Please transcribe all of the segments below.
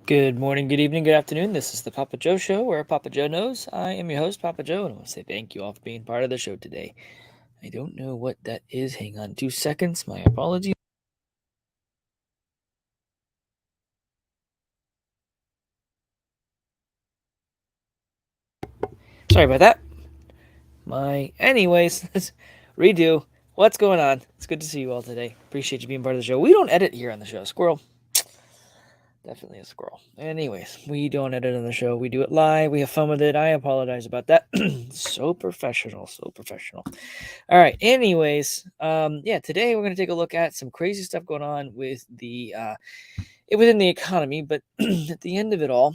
Good morning, good evening, good afternoon. This is the Papa Joe Show, where Papa Joe knows. I am your host, Papa Joe, and I want to say thank you all for being part of the show today. I don't know what that is. Hang on 2 seconds. My apologies. Sorry about that. Anyways, let's redo. What's going on? It's good to see you all today. Appreciate you being part of the show. We don't edit here on the show. Squirrel. Definitely a squirrel. Anyways, we don't edit on the show. We do it live. We have fun with it. I apologize about that. So professional. So professional. All right. Anyways, today we're going to take a look at some crazy stuff going on with within the economy, but at the end of it all,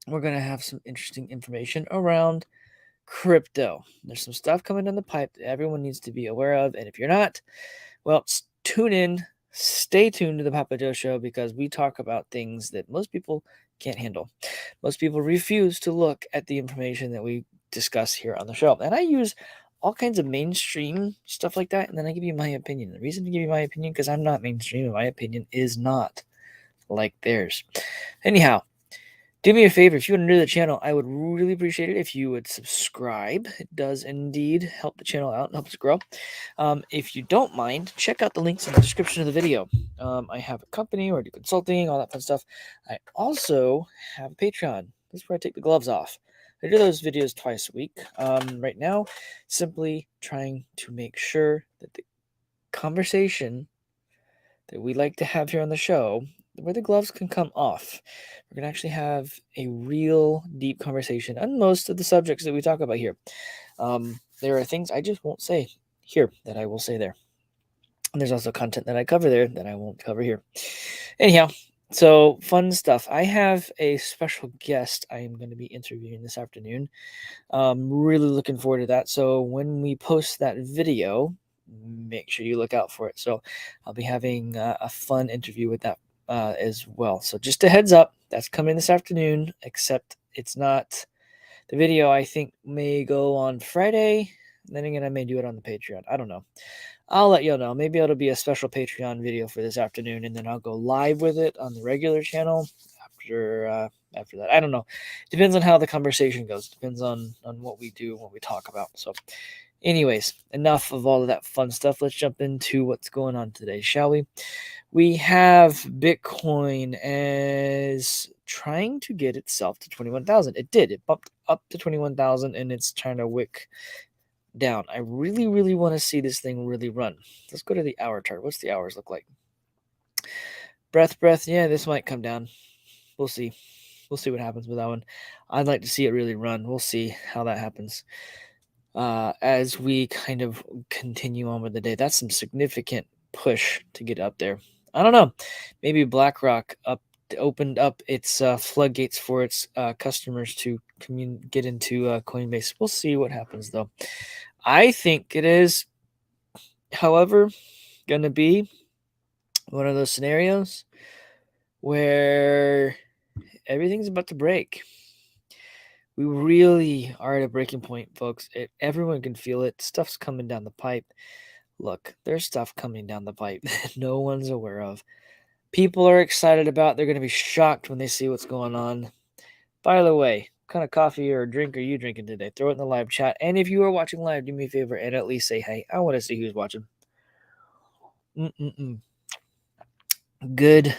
we're going to have some interesting information around crypto. There's some stuff coming down the pipe that everyone needs to be aware of, and if you're not, well, tune in, stay tuned to the Papa Joe Show because we talk about things that most people can't handle. Most people refuse to look at the information that we discuss here on the show. And I use all kinds of mainstream stuff like that, and then I give you my opinion. The reason to give you my opinion because I'm not mainstream, and my opinion is not like theirs. Anyhow, do me a favor, if you are new to the channel, I would really appreciate it if you would subscribe. It does indeed help the channel out and help us grow. If you don't mind, check out the links in the description of the video. I have a company where I do consulting, all that fun stuff. I also have a Patreon. This is where I take the gloves off. I do those videos twice a week. Right now, simply trying to make sure that the conversation that we like to have here on the show, where the gloves can come off. We're going to actually have a real deep conversation on most of the subjects that we talk about here. There are things I just won't say here that I will say there. And there's also content that I cover there that I won't cover here. Anyhow, so fun stuff. I have a special guest I am going to be interviewing this afternoon. Really looking forward to that. So when we post that video, make sure you look out for it. So I'll be having a fun interview with that as well. So just a heads up, that's coming this afternoon, except it's not the video. I think may go on Friday. Then again, I may do it on the Patreon. I don't know. I'll let you know. Maybe it'll be a special Patreon video for this afternoon, and then I'll go live with it on the regular channel after that. I don't know. Depends on how the conversation goes. Depends on what we do, what we talk about. So, anyways, enough of all of that fun stuff. Let's jump into what's going on today, shall we? We have Bitcoin as trying to get itself to 21,000. It did. It bumped up to 21,000, and it's trying to wick down. I really, really want to see this thing really run. Let's go to the hour chart. What's the hours look like? Breath. Yeah, this might come down. We'll see. We'll see what happens with that one. I'd like to see it really run. We'll see how that happens as we kind of continue on with the day. That's some significant push to get up there. I don't know. Maybe BlackRock opened up its floodgates for its customers to get into Coinbase. We'll see what happens, though. I think it is, however, going to be one of those scenarios where everything's about to break. We really are at a breaking point, folks. Everyone can feel it. Stuff's coming down the pipe. Look, there's stuff coming down the pipe that no one's aware of. People are excited about. They're going to be shocked when they see what's going on. By the way, what kind of coffee or drink are you drinking today? Throw it in the live chat. And if you are watching live, do me a favor and at least say, hey, I want to see who's watching. Good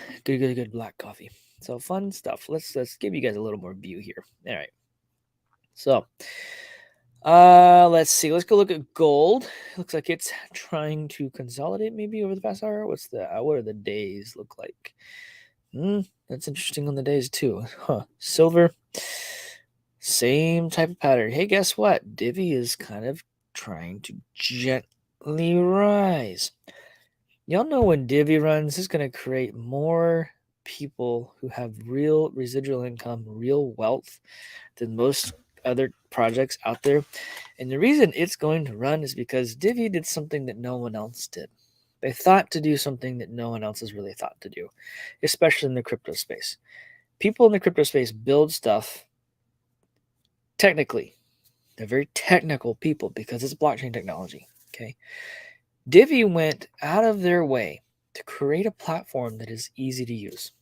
black coffee. So fun stuff. Let's give you guys a little more view here. All right. So, let's see. Let's go look at gold. Looks like it's trying to consolidate maybe over the past hour. What are the days look like? That's interesting on the days too. Huh. Silver, same type of pattern. Hey, guess what? Divi is kind of trying to gently rise. Y'all know when Divi runs, it's going to create more people who have real residual income, real wealth than most other projects out there. And the reason it's going to run is because Divi did something that no one else did. They thought to do something that no one else has really thought to do, especially in the crypto space. People in the crypto space build stuff technically. They're very technical people because it's blockchain technology. Okay. Divi went out of their way to create a platform that is easy to use.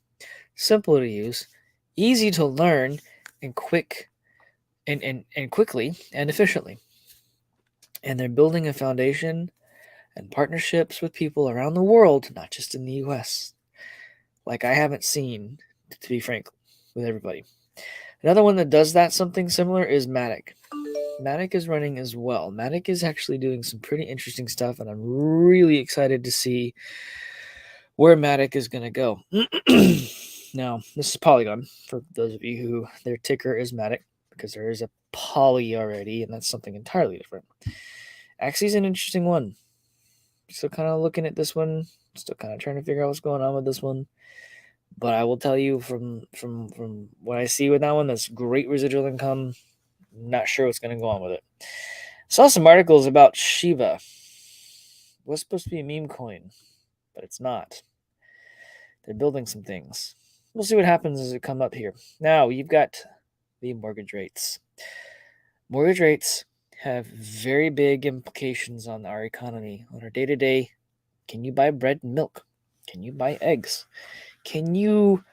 simple to use, easy to learn, and quick and quickly and efficiently. And they're building a foundation and partnerships with people around the world, not just in the US, like I haven't seen, to be frank, with everybody. Another one that does that something similar is Matic. Matic is running as well. Matic is actually doing some pretty interesting stuff, and I'm really excited to see where Matic is going to go. Now, this is Polygon for those of you who their ticker is Matic, because there is a Poly already, and that's something entirely different. Axie's an interesting one. Still kind of looking at this one, still kind of trying to figure out what's going on with this one. But I will tell you from what I see with that one, that's great residual income. Not sure what's going to go on with it. Saw some articles about Shiba. It was supposed to be a meme coin, but it's not. They're building some things. We'll see what happens as it come up here. Now, you've got the mortgage rates. Mortgage rates have very big implications on our economy, on our day-to-day. Can you buy bread and milk? Can you buy eggs? Can you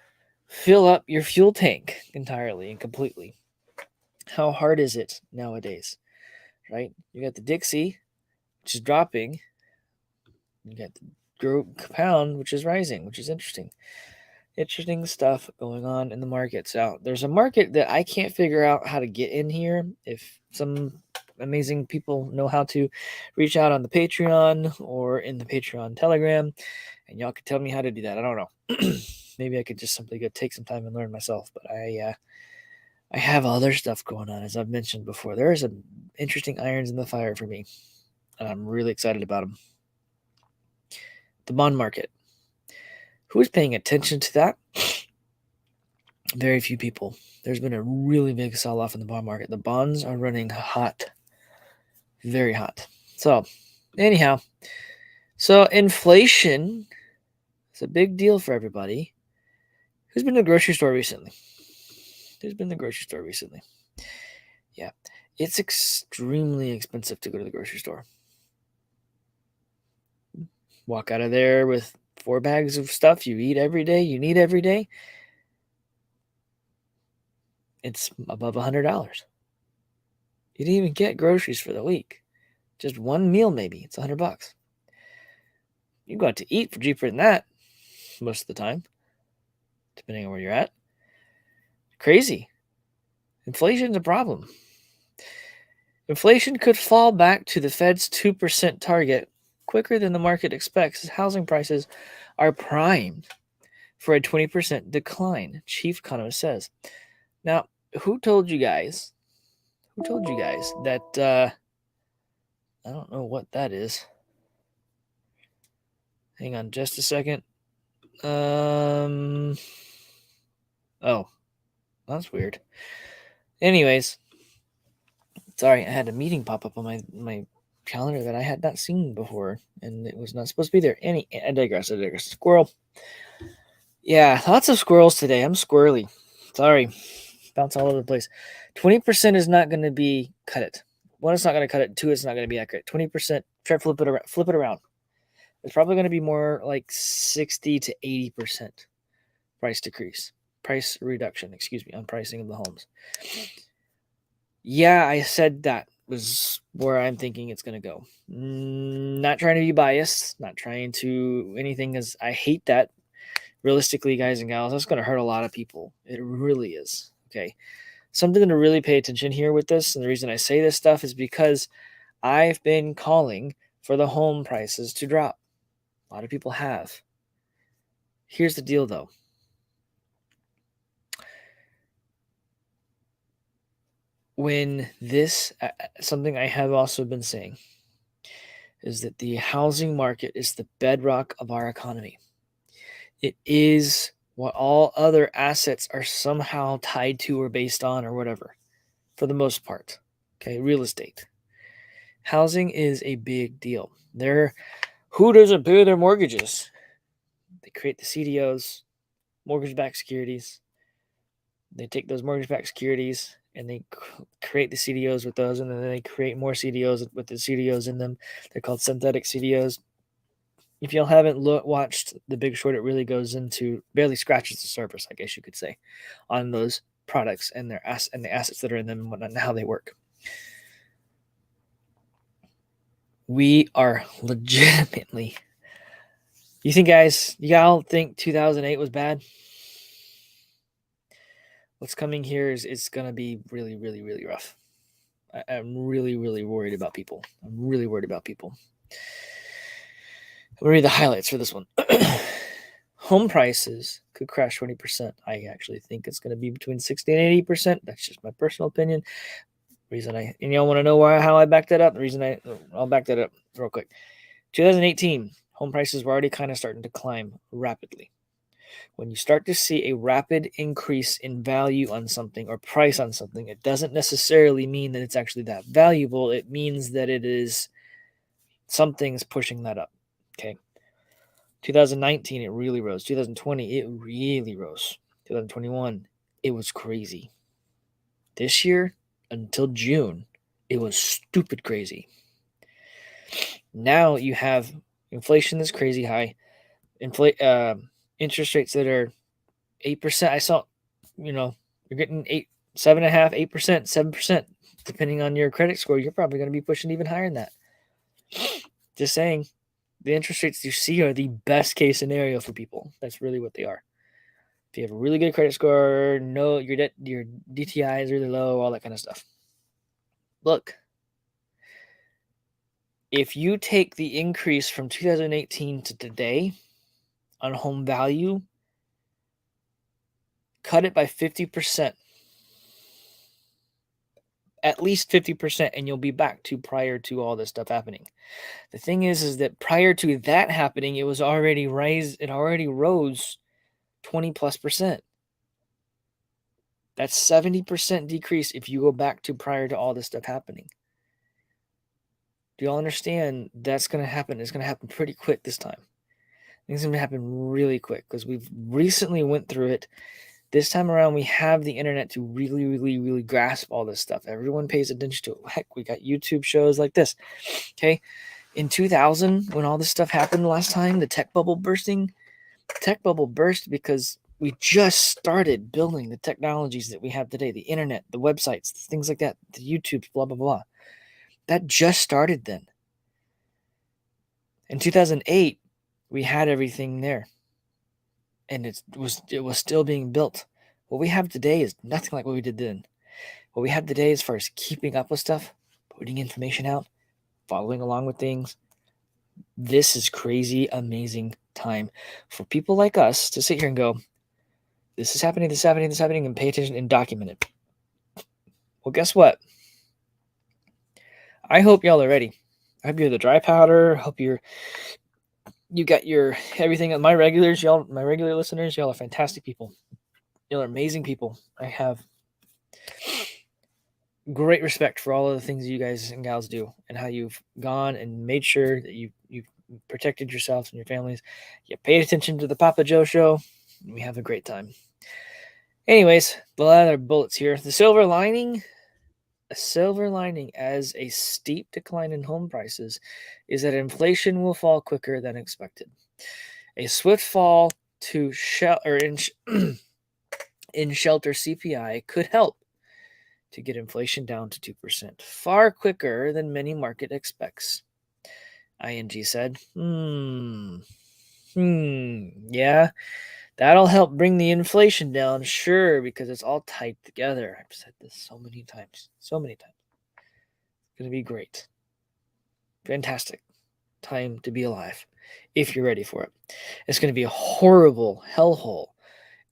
fill up your fuel tank entirely and completely? How hard is it nowadays, right? You got the Dixie, which is dropping. You got the pound, which is rising, which is interesting. Interesting stuff going on in the markets. Now, there's a market that I can't figure out how to get in here. If some amazing people know how to, reach out on the Patreon or in the Patreon Telegram, and y'all could tell me how to do that. I don't know. Maybe I could just simply go take some time and learn myself. But I have other stuff going on, as I've mentioned before. There are some interesting irons in the fire for me, and I'm really excited about them. The bond market. Who's paying attention to that? Very few people. There's been a really big sell-off in the bond market. The bonds are running hot, very hot. So, anyhow, inflation is a big deal for everybody. Who's been to the grocery store recently? Yeah, it's extremely expensive to go to the grocery store. Walk out of there with 4 bags of stuff you eat every day, you need every day. It's above $100. You didn't even get groceries for the week. Just one meal, maybe. It's $100. You go out to eat for cheaper than that most of the time, depending on where you're at. Crazy. Inflation's a problem. Inflation could fall back to the Fed's 2% target quicker than the market expects, as housing prices are primed for a 20% decline, chief economist says. Now, who told you guys that, I don't know what that is. Hang on just a second. Oh, that's weird. Anyways, sorry, I had a meeting pop up on my calendar that I had not seen before, and it was not supposed to be there. I digress. Squirrel. Yeah, lots of squirrels today. I'm squirrely. Sorry. Bounce all over the place. 20% is not going to be cut it. 1, it's not going to cut it. 2, it's not going to be accurate. 20%, try to flip it around. It's probably going to be more like 60 to 80% price reduction, on pricing of the homes. Yeah, I said that was where I'm thinking it's going to go. Not trying to be biased, not trying to anything, as I hate that. Realistically, guys and gals, that's going to hurt a lot of people. It really is. Okay. Something to really pay attention here with this, and the reason I say this stuff is because I've been calling for the home prices to drop. A lot of people have. Here's the deal, though. When this, something I have also been saying, is that the housing market is the bedrock of our economy. It is what all other assets are somehow tied to or based on or whatever, for the most part. Okay, real estate. Housing is a big deal. Who doesn't pay their mortgages? They create the CDOs, mortgage-backed securities. They take those mortgage-backed securities and they create the CDOs with those, and then they create more CDOs with the CDOs in them. They're called synthetic CDOs. if y'all haven't watched The Big Short, it really goes into, barely scratches the surface, I guess you could say, on those products and the assets that are in them and whatnot, and how they work. We are legitimately. You think, guys, y'all think 2008 was bad? What's coming here is going to be really, really, really rough. I'm really, really worried about people. I'm really worried about people. I'll read the highlights for this one. Home prices could crash 20%. I actually think it's going to be between 60 and 80%. That's just my personal opinion. And y'all want to know how I backed that up? I'll back that up real quick. 2018, home prices were already kind of starting to climb rapidly. When you start to see a rapid increase in value on something or price on something, it doesn't necessarily mean that it's actually that valuable. It means that it is something's pushing that up. Okay. 2019, it really rose. 2020, it really rose. 2021, it was crazy. This year, until June, it was stupid crazy. Now you have inflation that's crazy high, interest rates that are 8%. I saw, you're getting 7.5%, 8%, 7%, depending on your credit score. You're probably going to be pushing even higher than that. Just saying, the interest rates you see are the best case scenario for people. That's really what they are. If you have a really good credit score, your DTI is really low, all that kind of stuff. Look, if you take the increase from 2018 to today on home value, cut it by 50%, at least 50%, and you'll be back to prior to all this stuff happening. The thing is that prior to that happening, it already rose 20+%. That's 70% decrease if you go back to prior to all this stuff happening. Do y'all understand that's going to happen? It's going to happen pretty quick this time. It's going to happen really quick because we've recently went through it. This time around, we have the internet to really, really, really grasp all this stuff. Everyone pays attention to it. Heck, we got YouTube shows like this. Okay. In 2000, when all this stuff happened last time, the tech bubble burst because we just started building the technologies that we have today, the internet, the websites, things like that, the YouTube, blah, blah, blah. That just started then. In 2008, we had everything there, and it was still being built. What we have today is nothing like what we did then. What we have today as far as keeping up with stuff, putting information out, following along with things, this is crazy, amazing time for people like us to sit here and go, this is happening, this is happening, this is happening, and pay attention and document it. Well, guess what? I hope y'all are ready. I hope you're the dry powder. I hope you got your everything. My regular listeners, y'all are fantastic people. Y'all are amazing people. I have great respect for all of the things you guys and gals do and how you've gone and made sure that you've protected yourselves and your families. You paid attention to the Papa Joe show. And we have a great time. Anyways, a lot of bullets here. A silver lining as a steep decline in home prices is that inflation will fall quicker than expected. A swift fall to in shelter CPI could help to get inflation down to 2%, far quicker than many market expects. ING said, yeah, that'll help bring the inflation down, sure, because it's all tied together. I've said this so many times. It's going to be great. Fantastic time to be alive if you're ready for it. It's going to be a horrible hellhole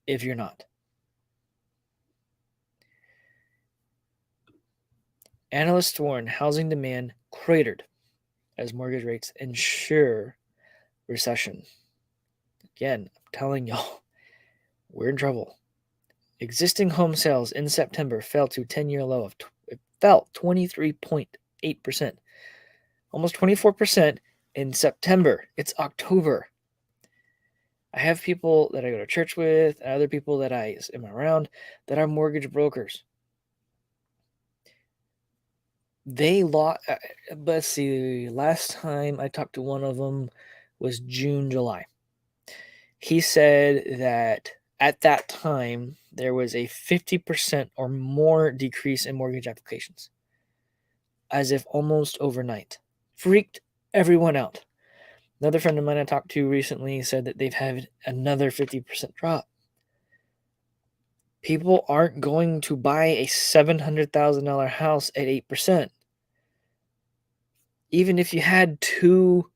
if you're not. Analysts warn housing demand cratered as mortgage rates ensure recession. Again, I'm telling y'all, we're in trouble. Existing home sales in September fell to a 10-year low of it fell 23.8%, almost 24% in September. It's October. I have people that I go to church with, and other people that I am around that are mortgage brokers. They lost. Let's see. Last time I talked to one of them, was June, July. He said that at that time, there was a 50% or more decrease in mortgage applications, as if almost overnight. Freaked everyone out. Another friend of mine I talked to recently said that they've had another 50% drop. People aren't going to buy a $700,000 house at 8%. Even if you had two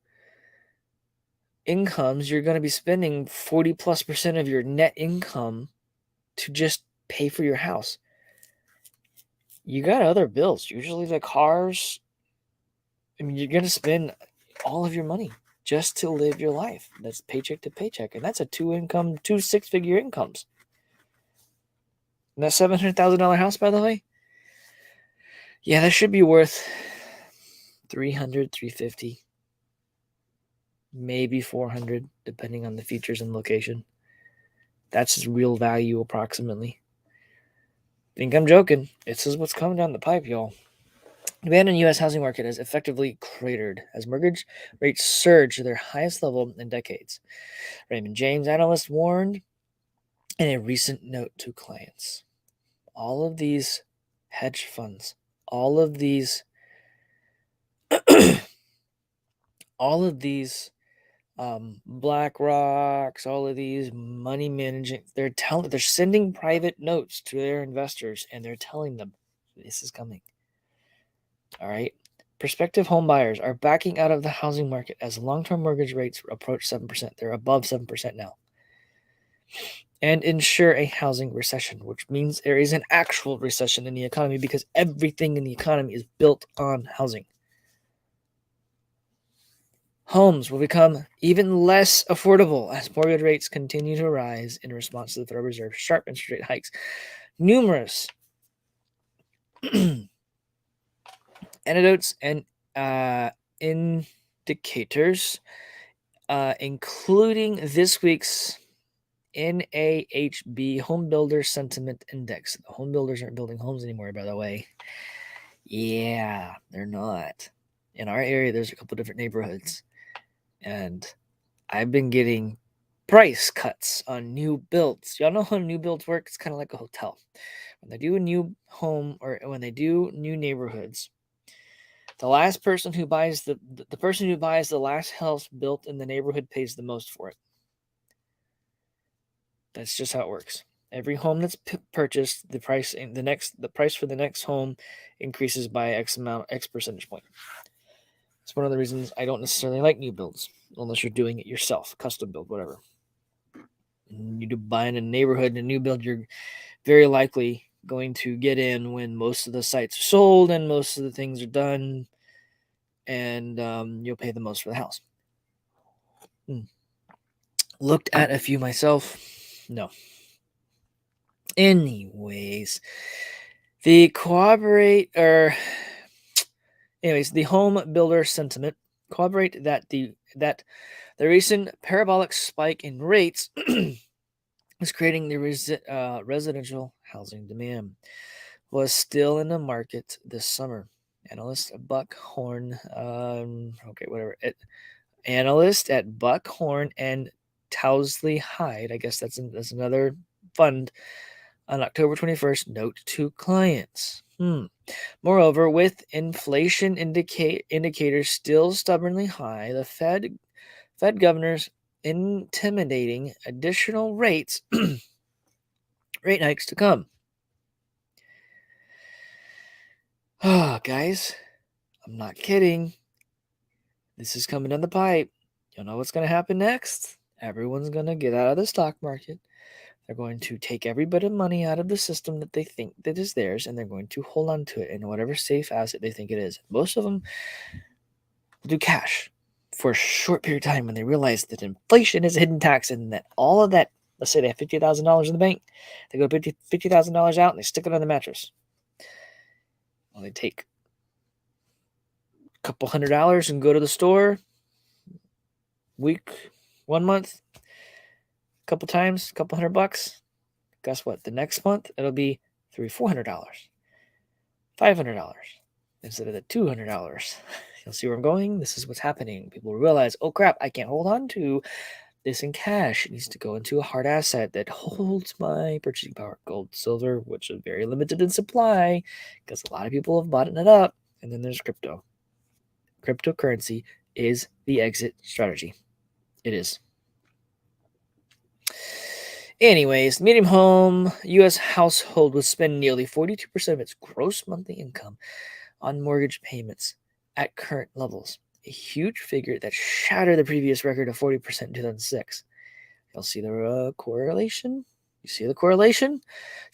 incomes, you're going to be spending 40+% of your net income to just pay for your house. You got other bills, usually the cars. I mean, you're going to spend all of your money just to live your life. That's paycheck to paycheck. And that's a two six-figure incomes. And that $700,000 house, by the way, yeah, that should be worth $300, $350, maybe $400, depending on the features and location. That's its real value, approximately. Think I'm joking. This is what's coming down the pipe, y'all. Demand in the U.S. housing market has effectively cratered as mortgage rates surge to their highest level in decades. Raymond James analyst warned in a recent note to clients. All of these hedge funds, all of these Black Rocks, all of these money managing, they're sending private notes to their investors, and they're telling them this is coming. All right. Prospective home buyers are backing out of the housing market as long-term mortgage rates approach 7%. They're above 7% now. And ensure a housing recession, which means there is an actual recession in the economy because everything in the economy is built on housing. Homes will become even less affordable as mortgage rates continue to rise in response to the Federal Reserve's sharp interest rate hikes. Numerous anecdotes and indicators, including this week's NAHB Home Builder Sentiment Index. The home builders aren't building homes anymore, by the way. Yeah, they're not. In our area, there's a couple different neighborhoods, and I've been getting price cuts on new builds. Y'all know how new builds work? It's kind of like a hotel. When they do a new home or when they do new neighborhoods, the last person who buys the person who buys the last house built in the neighborhood pays the most for it. That's just how it works. Every home that's purchased, the price for the next home increases by X percentage point. It's one of the reasons I don't necessarily like new builds, unless you're doing it yourself, custom build, whatever. You do buy in a neighborhood in a new build, you're very likely going to get in when most of the sites are sold and most of the things are done, and you'll pay the most for the house. Looked at a few myself. No. Anyways, the home builder sentiment corroborate that the recent parabolic spike in rates is creating the residential housing demand was still in the market this summer. Analyst Buckhorn, analyst at Buckhorn and Towsley Hyde, I guess that's another fund, on October 21st, note to clients. Moreover, with inflation indicators still stubbornly high, the Fed governors intimidating additional rate hikes to come. Oh, guys, I'm not kidding. This is coming down the pipe. You know what's going to happen next? Everyone's going to get out of the stock market. They're going to take every bit of money out of the system that they think that is theirs, and they're going to hold on to it in whatever safe asset they think it is. Most of them do cash for a short period of time when they realize that inflation is a hidden tax and that all of that, let's say they have $50,000 in the bank, they go $50,000 out and they stick it on the mattress. Well, they take a couple $100 and go to the store, week, 1 month, couple times, couple $100. Guess what? The next month it'll be $300-$400, $500 instead of the $200. You'll see where I'm going. This is what's happening. People realize, oh crap, I can't hold on to this in cash. It needs to go into a hard asset that holds my purchasing power. Gold, silver, which is very limited in supply because a lot of people have bought it up. And then there's crypto. Cryptocurrency is the exit strategy. It is. Anyways, medium home U.S. household would spend nearly 42% of its gross monthly income on mortgage payments at current levels, a huge figure that shattered the previous record of 40% in 2006. You'll see the correlation. You see the correlation?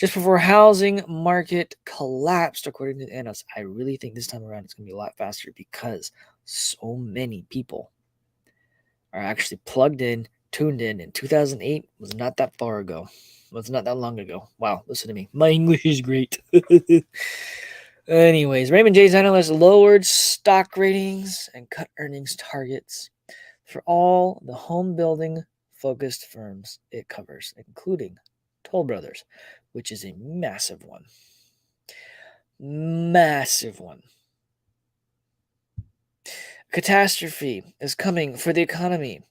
Just before housing market collapsed, according to the analysts. I really think this time around it's going to be a lot faster because so many people are actually plugged in, tuned in 2008 was not that far ago. Was not that long ago. Wow, listen to me. My English is great. Anyways, Raymond James analysts lowered stock ratings and cut earnings targets for all the home building focused firms it covers, including Toll Brothers, which is a massive one. Massive one. Catastrophe is coming for the economy,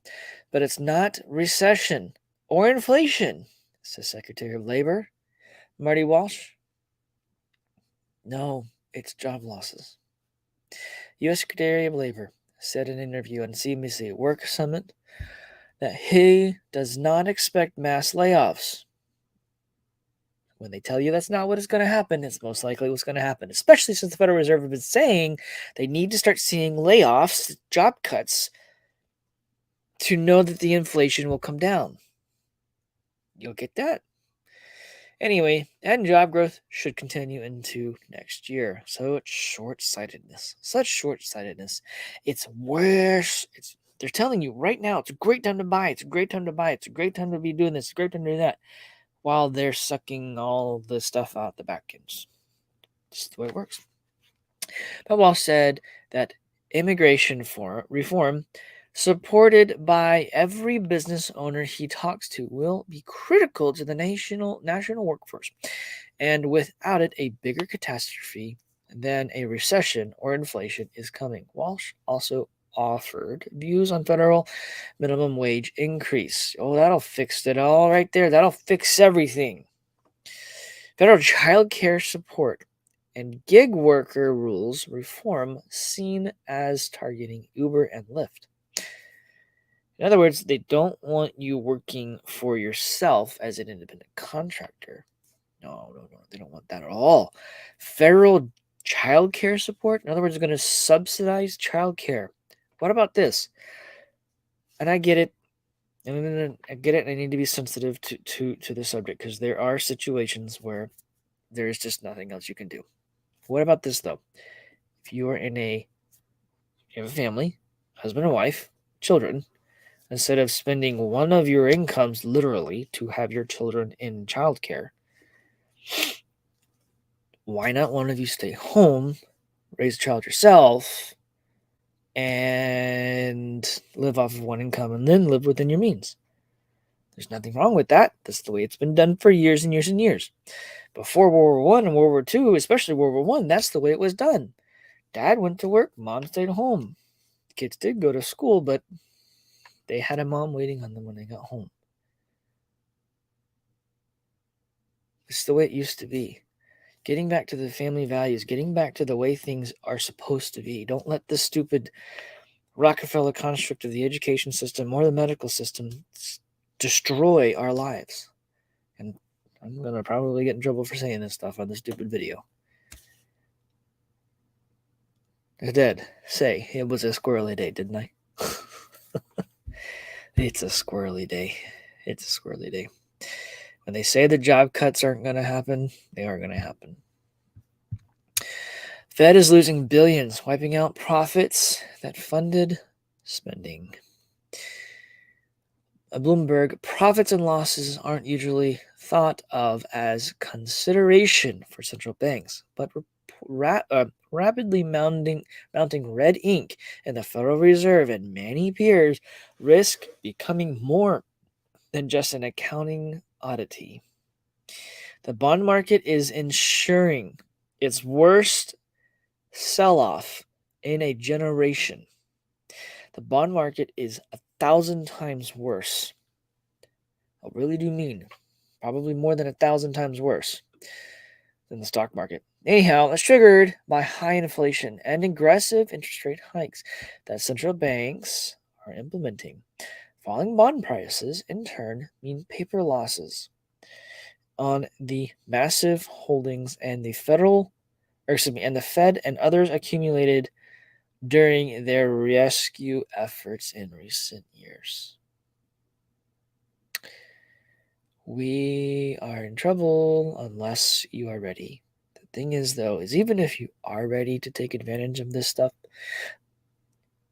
but it's not recession or inflation, says Secretary of Labor Marty Walsh. No, it's job losses. U.S. Secretary of Labor said in an interview on CNBC Work Summit that he does not expect mass layoffs. When they tell you that's not what is going to happen, it's most likely what's going to happen, especially since the Federal Reserve has been saying they need to start seeing layoffs, job cuts, to know that the inflation will come down. You'll get that. Anyway, and job growth should continue into next year. So it's short-sightedness. Such short-sightedness. It's worse. They're telling you right now, it's a great time to buy. It's a great time to buy. It's a great time to be doing this. It's a great time to do that. While they're sucking all the stuff out the back ends. Just the way it works. Powell said that immigration reform, supported by every business owner he talks to, will be critical to the national workforce, and without it, a bigger catastrophe than a recession or inflation is coming. Walsh also offered views on federal minimum wage increase. Oh, that'll fix it all right there. That'll fix everything. Federal child care support and gig worker rules reform seen as targeting Uber and Lyft. In other words, they don't want you working for yourself as an independent contractor. No, they don't want that at all. Federal child care support, in other words, they're going to subsidize child care. What about this? And I get it. And I get it. I need to be sensitive to the subject because there are situations where there is just nothing else you can do. What about this though? If you have a family, husband and wife, children, instead of spending one of your incomes literally to have your children in childcare, why not one of you stay home, raise a child yourself, and live off of one income and then live within your means? There's nothing wrong with that. That's the way it's been done for years and years and years. Before World War I and World War II, especially World War I, that's the way it was done. Dad went to work, mom stayed home. Kids did go to school, but they had a mom waiting on them when they got home. It's the way it used to be. Getting back to the family values, getting back to the way things are supposed to be. Don't let the stupid Rockefeller construct of the education system or the medical system destroy our lives. And I'm going to probably get in trouble for saying this stuff on this stupid video. I did say it was a squirrely day, didn't I? It's a squirrely day. It's a squirrely day. When they say the job cuts aren't going to happen, they are going to happen. Fed is losing billions, wiping out profits that funded spending. Bloomberg, profits and losses aren't usually thought of as consideration for central banks, but rapidly mounting red ink in the Federal Reserve and many peers risk becoming more than just an accounting oddity. The bond market is ensuring its worst sell-off in a generation. The bond market is 1,000 times worse. I really do mean probably more than 1,000 times worse than the stock market. Anyhow, it's triggered by high inflation and aggressive interest rate hikes that central banks are implementing. Falling bond prices, in turn, mean paper losses on the massive holdings and the Fed and others accumulated during their rescue efforts in recent years. We are in trouble unless you are ready. The thing is, though, is even if you are ready to take advantage of this stuff,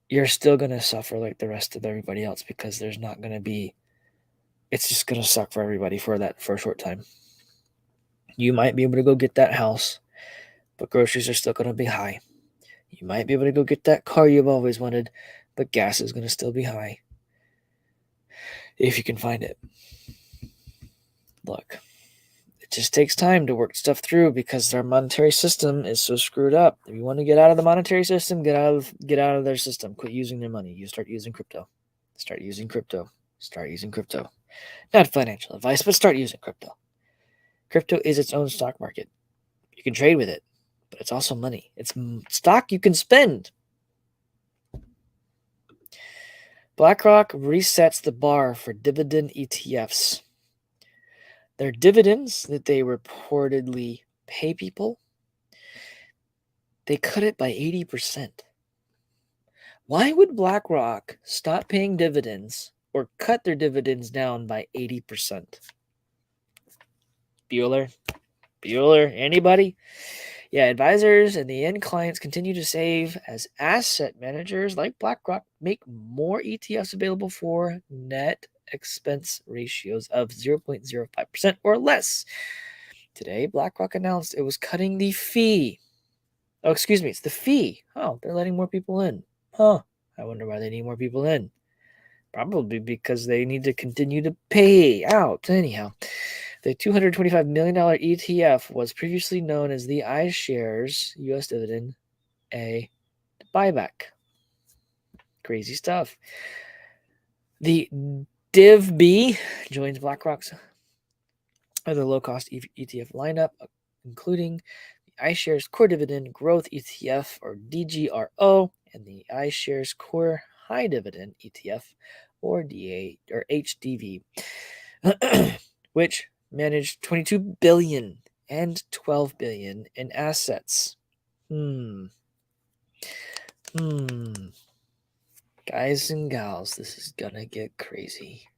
you're still going to suffer like the rest of everybody else because there's not going to be, it's just going to suck for everybody for a short time. You might be able to go get that house, but groceries are still going to be high. You might be able to go get that car you've always wanted, but gas is going to still be high. If you can find it. Look, it just takes time to work stuff through because our monetary system is so screwed up. If you want to get out of the monetary system, get out of their system. Quit using their money. You start using crypto. Start using crypto. Not financial advice, but start using crypto. Crypto is its own stock market. You can trade with it, but it's also money. It's stock you can spend. BlackRock resets the bar for dividend ETFs. Their dividends that they reportedly pay people, they cut it by 80%. Why would BlackRock stop paying dividends or cut their dividends down by 80%? Bueller? Anybody? Yeah, advisors and the end clients continue to save as asset managers like BlackRock make more ETFs available for net expense ratios of 0.05% or less. Today, BlackRock announced it was cutting the fee. Oh, excuse me, it's the fee. Oh, they're letting more people in. Huh. I wonder why they need more people in. Probably because they need to continue to pay out. Anyhow, the $225 million ETF was previously known as the iShares US Dividend A buyback. Crazy stuff. The Div B joins BlackRock's other low-cost ETF lineup, including the iShares Core Dividend Growth ETF, or DGRO, and the iShares Core High Dividend ETF, or HDV, which managed $22 billion and $12 billion in assets. Guys and gals, this is gonna get crazy.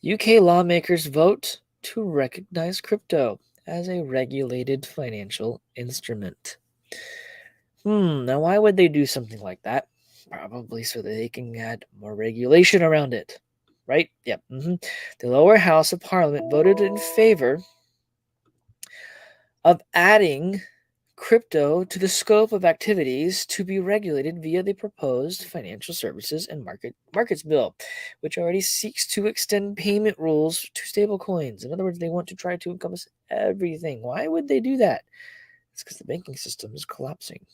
UK lawmakers vote to recognize crypto as a regulated financial instrument. Now why would they do something like that? Probably so that they can add more regulation around it. Right? Yep. The lower house of parliament voted in favor of adding crypto to the scope of activities to be regulated via the proposed Financial Services and Markets Bill, which already seeks to extend payment rules to stablecoins. In other words, they want to try to encompass everything. Why would they do that? It's because the banking system is collapsing.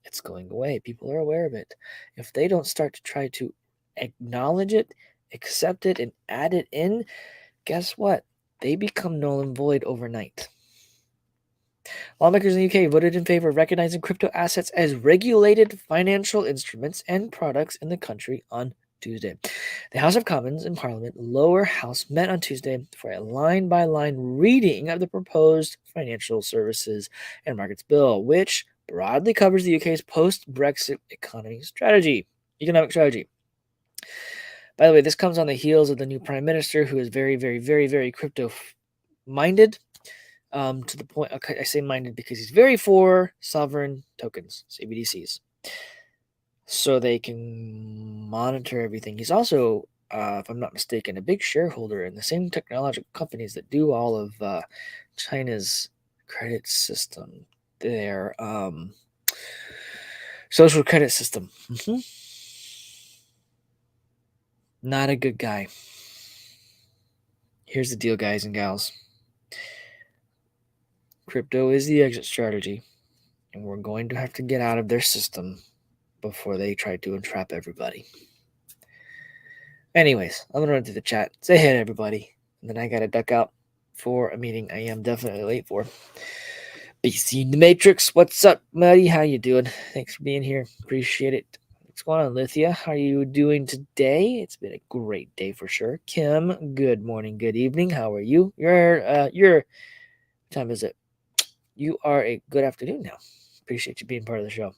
It's going away. People are aware of it. If they don't start to try to acknowledge it, accept it, and add it in, guess what? They become null and void overnight. Lawmakers in the UK voted in favor of recognizing crypto assets as regulated financial instruments and products in the country on Tuesday. The House of Commons in Parliament, lower house, met on Tuesday for a line-by-line reading of the proposed Financial Services and Markets Bill, which broadly covers the UK's post-Brexit economic strategy. By the way, this comes on the heels of the new Prime Minister, who is very, very, very, very crypto-minded. To the point, okay, I say minded because he's very for sovereign tokens, CBDCs, so they can monitor everything. He's also, if I'm not mistaken, a big shareholder in the same technological companies that do all of China's credit system, their social credit system. Not a good guy. Here's the deal, guys and gals. Crypto is the exit strategy. and we're going to have to get out of their system before they try to entrap everybody. Anyways, I'm gonna run through the chat. Say hey to everybody, and then I gotta duck out for a meeting I am definitely late for. BC the Matrix, what's up, Maddie? How you doing? Thanks for being here. Appreciate it. What's going on, Lithia? How are you doing today? It's been a great day for sure. Kim, good morning, good evening. How are you? Your time is it? You are a good afternoon now. Appreciate you being part of the show.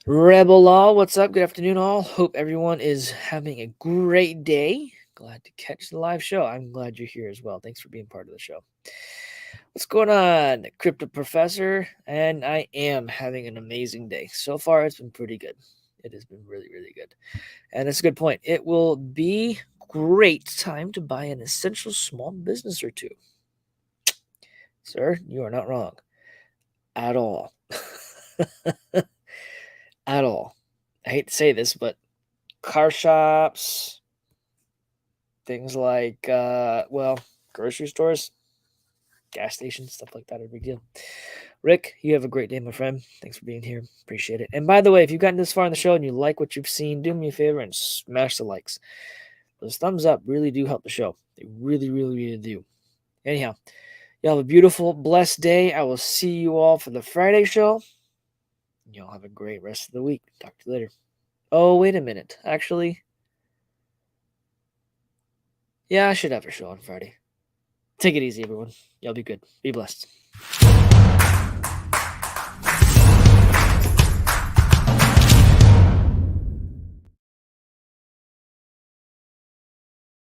Rebel Law, what's up? Good afternoon, all. Hope everyone is having a great day. Glad to catch the live show. I'm glad you're here as well. Thanks for being part of the show. What's going on, Crypto Professor? And I am having an amazing day. So far, it's been pretty good. It has been really, really good. And it's a good point. It will be great time to buy an essential small business or two. Sir, you are not wrong. At all. At all. I hate to say this, but car shops, things like, grocery stores, gas stations, stuff like that are a big deal. Rick, you have a great day, my friend. Thanks for being here. Appreciate it. And by the way, if you've gotten this far in the show and you like what you've seen, do me a favor and smash the likes. Those thumbs up really do help the show. They really, really, really do. Anyhow, y'all have a beautiful, blessed day. I will see you all for the Friday show. Y'all have a great rest of the week. Talk to you later. Oh, wait a minute. Actually, yeah, I should have a show on Friday. Take it easy, everyone. Y'all be good. Be blessed.